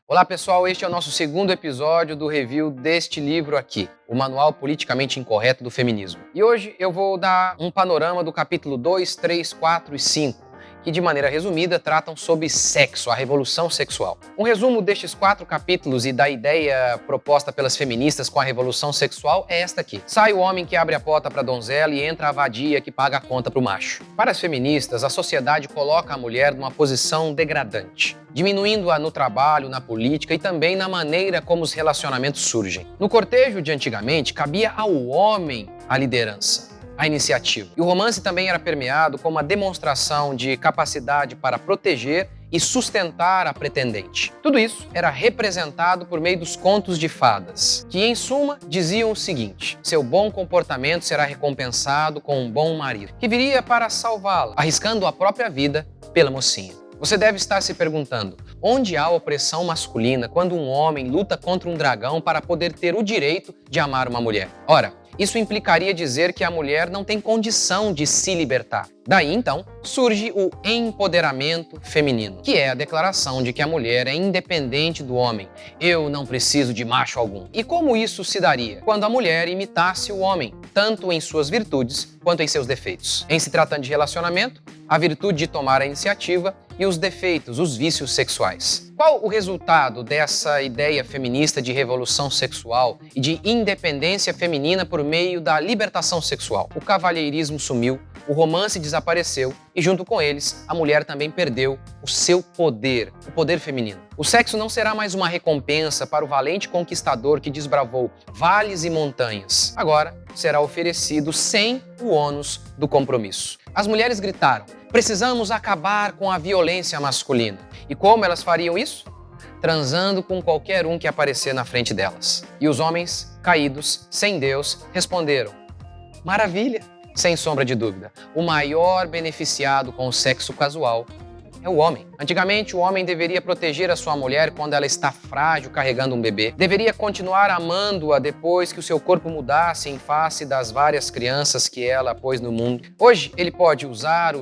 Olá pessoal, este é o nosso segundo episódio do review deste livro aqui, o Manual Politicamente Incorreto do Feminismo. E hoje eu vou dar um panorama do capítulo 2, 3, 4 e 5, que de maneira resumida tratam sobre sexo, a revolução sexual. Um resumo destes 4 capítulos e da ideia proposta pelas feministas com a revolução sexual é esta aqui. Sai o homem que abre a porta para a donzela e entra a vadia que paga a conta para o macho. Para as feministas, a sociedade coloca a mulher numa posição degradante, diminuindo-a no trabalho, na política e também na maneira como os relacionamentos surgem. No cortejo de antigamente, cabia ao homem a liderança, a iniciativa. E o romance também era permeado com uma demonstração de capacidade para proteger e sustentar a pretendente. Tudo isso era representado por meio dos contos de fadas, que em suma diziam o seguinte: seu bom comportamento será recompensado com um bom marido, que viria para salvá-la, arriscando a própria vida pela mocinha. Você deve estar se perguntando, onde há opressão masculina quando um homem luta contra um dragão para poder ter o direito de amar uma mulher? Ora, isso implicaria dizer que a mulher não tem condição de se libertar. Daí, então, surge o empoderamento feminino, que é a declaração de que a mulher é independente do homem. Eu não preciso de macho algum. E como isso se daria? Quando a mulher imitasse o homem, tanto em suas virtudes quanto em seus defeitos. Em se tratando de relacionamento, a virtude de tomar a iniciativa e os defeitos, os vícios sexuais. Qual o resultado dessa ideia feminista de revolução sexual e de independência feminina por meio da libertação sexual? O cavalheirismo sumiu, o romance desapareceu e, junto com eles, a mulher também perdeu o seu poder, o poder feminino. O sexo não será mais uma recompensa para o valente conquistador que desbravou vales e montanhas. Agora, será oferecido sem o ônus do compromisso. As mulheres gritaram: precisamos acabar com a violência masculina. E como elas fariam isso? Transando com qualquer um que aparecer na frente delas. E os homens, caídos, sem Deus, responderam: maravilha! Sem sombra de dúvida, o maior beneficiado com o sexo casual é o homem. Antigamente, o homem deveria proteger a sua mulher quando ela está frágil, carregando um bebê. Deveria continuar amando-a depois que o seu corpo mudasse em face das várias crianças que ela pôs no mundo. Hoje, ele pode usar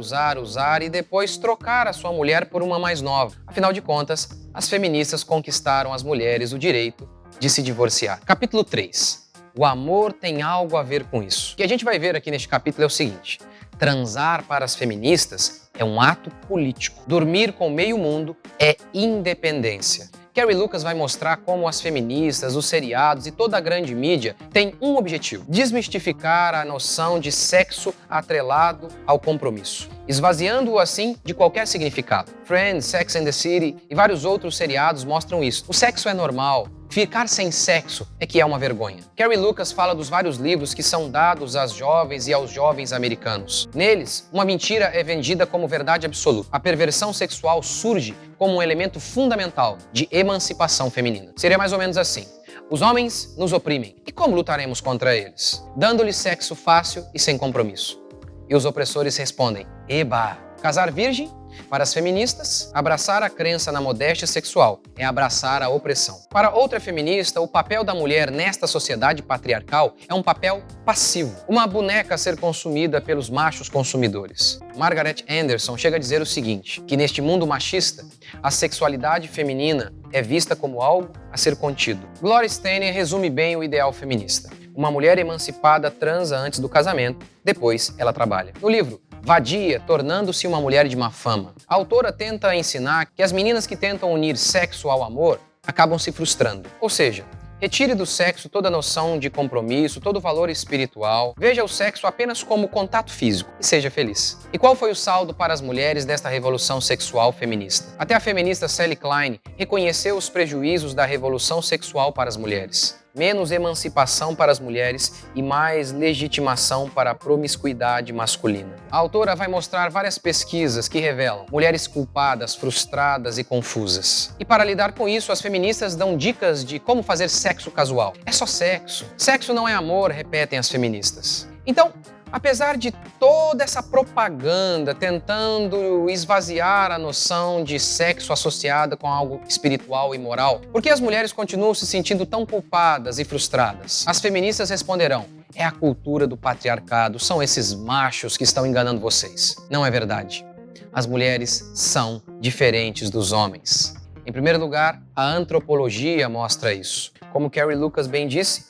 e depois trocar a sua mulher por uma mais nova. Afinal de contas, as feministas conquistaram às mulheres o direito de se divorciar. Capítulo 3. O amor tem algo a ver com isso. O que a gente vai ver aqui neste capítulo é o seguinte: transar para as feministas é um ato político. Dormir com meio mundo é independência. Carrie Lucas vai mostrar como as feministas, os seriados e toda a grande mídia têm um objetivo: desmistificar a noção de sexo atrelado ao compromisso, esvaziando-o assim de qualquer significado. Friends, Sex and the City e vários outros seriados mostram isso. O sexo é normal. Ficar sem sexo é que é uma vergonha. Carrie Lucas fala dos vários livros que são dados às jovens e aos jovens americanos. Neles, uma mentira é vendida como verdade absoluta. A perversão sexual surge como um elemento fundamental de emancipação feminina. Seria mais ou menos assim: os homens nos oprimem. E como lutaremos contra eles? Dando-lhes sexo fácil e sem compromisso. E os opressores respondem: eba! Casar virgem? Para as feministas, abraçar a crença na modéstia sexual é abraçar a opressão. Para outra feminista, o papel da mulher nesta sociedade patriarcal é um papel passivo, uma boneca a ser consumida pelos machos consumidores. Margaret Anderson chega a dizer o seguinte, que neste mundo machista, a sexualidade feminina é vista como algo a ser contido. Gloria Steinem resume bem o ideal feminista. Uma mulher emancipada transa antes do casamento, depois ela trabalha. No livro Vadia, tornando-se uma mulher de má fama, a autora tenta ensinar que as meninas que tentam unir sexo ao amor acabam se frustrando. Ou seja, retire do sexo toda a noção de compromisso, todo o valor espiritual. Veja o sexo apenas como contato físico e seja feliz. E qual foi o saldo para as mulheres desta revolução sexual feminista? Até a feminista Sally Klein reconheceu os prejuízos da revolução sexual para as mulheres. Menos emancipação para as mulheres e mais legitimação para a promiscuidade masculina. A autora vai mostrar várias pesquisas que revelam mulheres culpadas, frustradas e confusas. E para lidar com isso, as feministas dão dicas de como fazer sexo casual. É só sexo. Sexo não é amor, repetem as feministas. Então, apesar de toda essa propaganda tentando esvaziar a noção de sexo associada com algo espiritual e moral, por que as mulheres continuam se sentindo tão culpadas e frustradas? As feministas responderão: é a cultura do patriarcado, são esses machos que estão enganando vocês. Não é verdade. As mulheres são diferentes dos homens. Em primeiro lugar, a antropologia mostra isso. Como Carrie Lucas bem disse,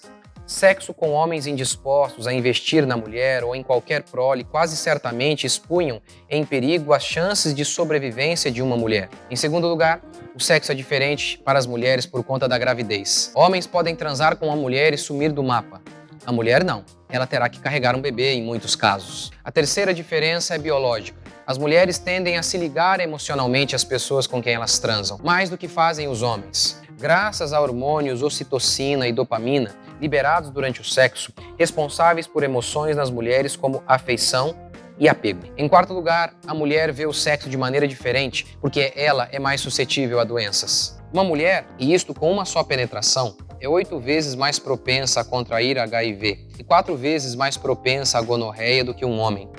sexo com homens indispostos a investir na mulher ou em qualquer prole quase certamente expunham em perigo as chances de sobrevivência de uma mulher. Em segundo lugar, o sexo é diferente para as mulheres por conta da gravidez. Homens podem transar com uma mulher e sumir do mapa. A mulher não. Ela terá que carregar um bebê em muitos casos. A terceira diferença é biológica. As mulheres tendem a se ligar emocionalmente às pessoas com quem elas transam, mais do que fazem os homens. Graças a hormônios ocitocina e dopamina, liberados durante o sexo, responsáveis por emoções nas mulheres como afeição e apego. Em quarto lugar, a mulher vê o sexo de maneira diferente, porque ela é mais suscetível a doenças. Uma mulher, e isto com uma só penetração, é 8 vezes mais propensa a contrair HIV e 4 vezes mais propensa a gonorreia do que um homem.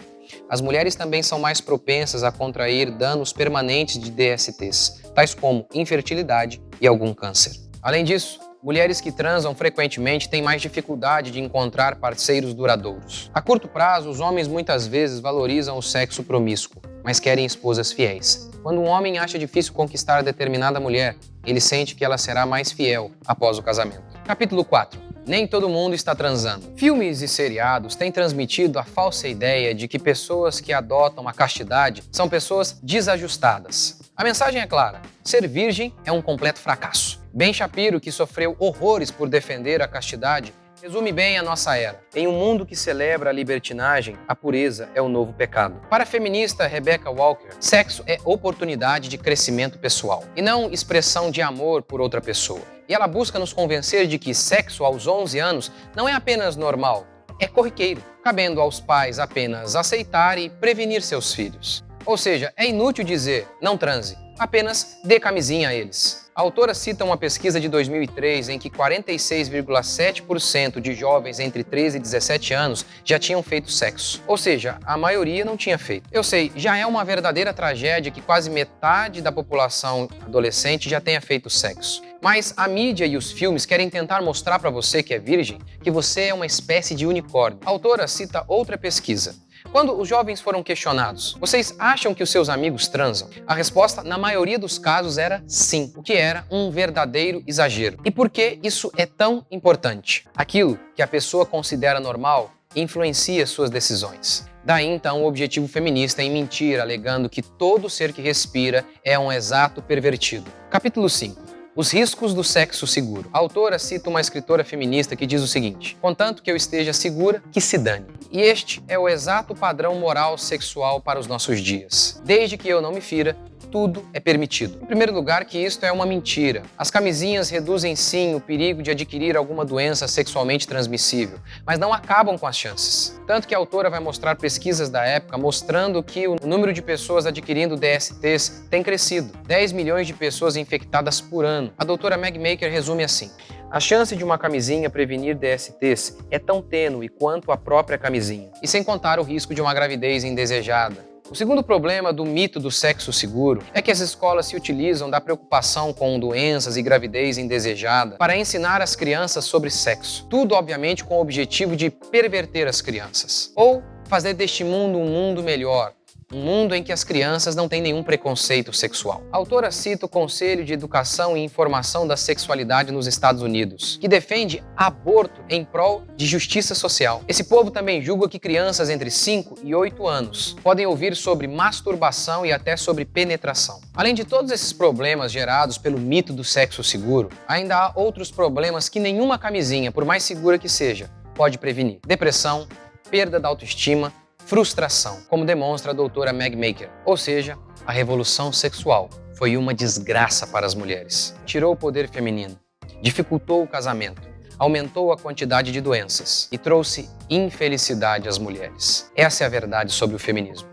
As mulheres também são mais propensas a contrair danos permanentes de DSTs, tais como infertilidade e algum câncer. Além disso, mulheres que transam frequentemente têm mais dificuldade de encontrar parceiros duradouros. A curto prazo, os homens muitas vezes valorizam o sexo promíscuo, mas querem esposas fiéis. Quando um homem acha difícil conquistar determinada mulher, ele sente que ela será mais fiel após o casamento. Capítulo 4. Nem todo mundo está transando. Filmes e seriados têm transmitido a falsa ideia de que pessoas que adotam a castidade são pessoas desajustadas. A mensagem é clara: ser virgem é um completo fracasso. Ben Shapiro, que sofreu horrores por defender a castidade, resume bem a nossa era. Em um mundo que celebra a libertinagem, a pureza é o novo pecado. Para a feminista Rebecca Walker, sexo é oportunidade de crescimento pessoal e não expressão de amor por outra pessoa. E ela busca nos convencer de que sexo aos 11 anos não é apenas normal, é corriqueiro, cabendo aos pais apenas aceitar e prevenir seus filhos. Ou seja, é inútil dizer não transe, apenas dê camisinha a eles. A autora cita uma pesquisa de 2003 em que 46,7% de jovens entre 13 e 17 anos já tinham feito sexo. Ou seja, a maioria não tinha feito. Eu sei, já é uma verdadeira tragédia que quase metade da população adolescente já tenha feito sexo. Mas a mídia e os filmes querem tentar mostrar para você que é virgem que você é uma espécie de unicórnio. A autora cita outra pesquisa. Quando os jovens foram questionados, vocês acham que os seus amigos transam? A resposta, na maioria dos casos, era sim, o que era um verdadeiro exagero. E por que isso é tão importante? Aquilo que a pessoa considera normal influencia suas decisões. Daí, então, o objetivo feminista em mentir, alegando que todo ser que respira é um exato pervertido. Capítulo 5. Os riscos do sexo seguro. A autora cita uma escritora feminista que diz o seguinte: contanto que eu esteja segura, que se dane. E este é o exato padrão moral sexual para os nossos dias. Desde que eu não me fira, tudo é permitido. Em primeiro lugar, que isto é uma mentira. As camisinhas reduzem sim o perigo de adquirir alguma doença sexualmente transmissível, mas não acabam com as chances. Tanto que a autora vai mostrar pesquisas da época mostrando que o número de pessoas adquirindo DSTs tem crescido. 10 milhões de pessoas infectadas por ano. A doutora Meg Maker resume assim: a chance de uma camisinha prevenir DSTs é tão tênue quanto a própria camisinha. E sem contar o risco de uma gravidez indesejada. O segundo problema do mito do sexo seguro é que as escolas se utilizam da preocupação com doenças e gravidez indesejada para ensinar as crianças sobre sexo. Tudo, obviamente, com o objetivo de perverter as crianças. Ou fazer deste mundo um mundo melhor. Um mundo em que as crianças não têm nenhum preconceito sexual. A autora cita o Conselho de Educação e Informação da Sexualidade nos Estados Unidos, que defende aborto em prol de justiça social. Esse povo também julga que crianças entre 5 e 8 anos podem ouvir sobre masturbação e até sobre penetração. Além de todos esses problemas gerados pelo mito do sexo seguro, ainda há outros problemas que nenhuma camisinha, por mais segura que seja, pode prevenir. Depressão, perda da autoestima, frustração, como demonstra a doutora Meg Maker. Ou seja, a revolução sexual foi uma desgraça para as mulheres. Tirou o poder feminino, dificultou o casamento, aumentou a quantidade de doenças e trouxe infelicidade às mulheres. Essa é a verdade sobre o feminismo.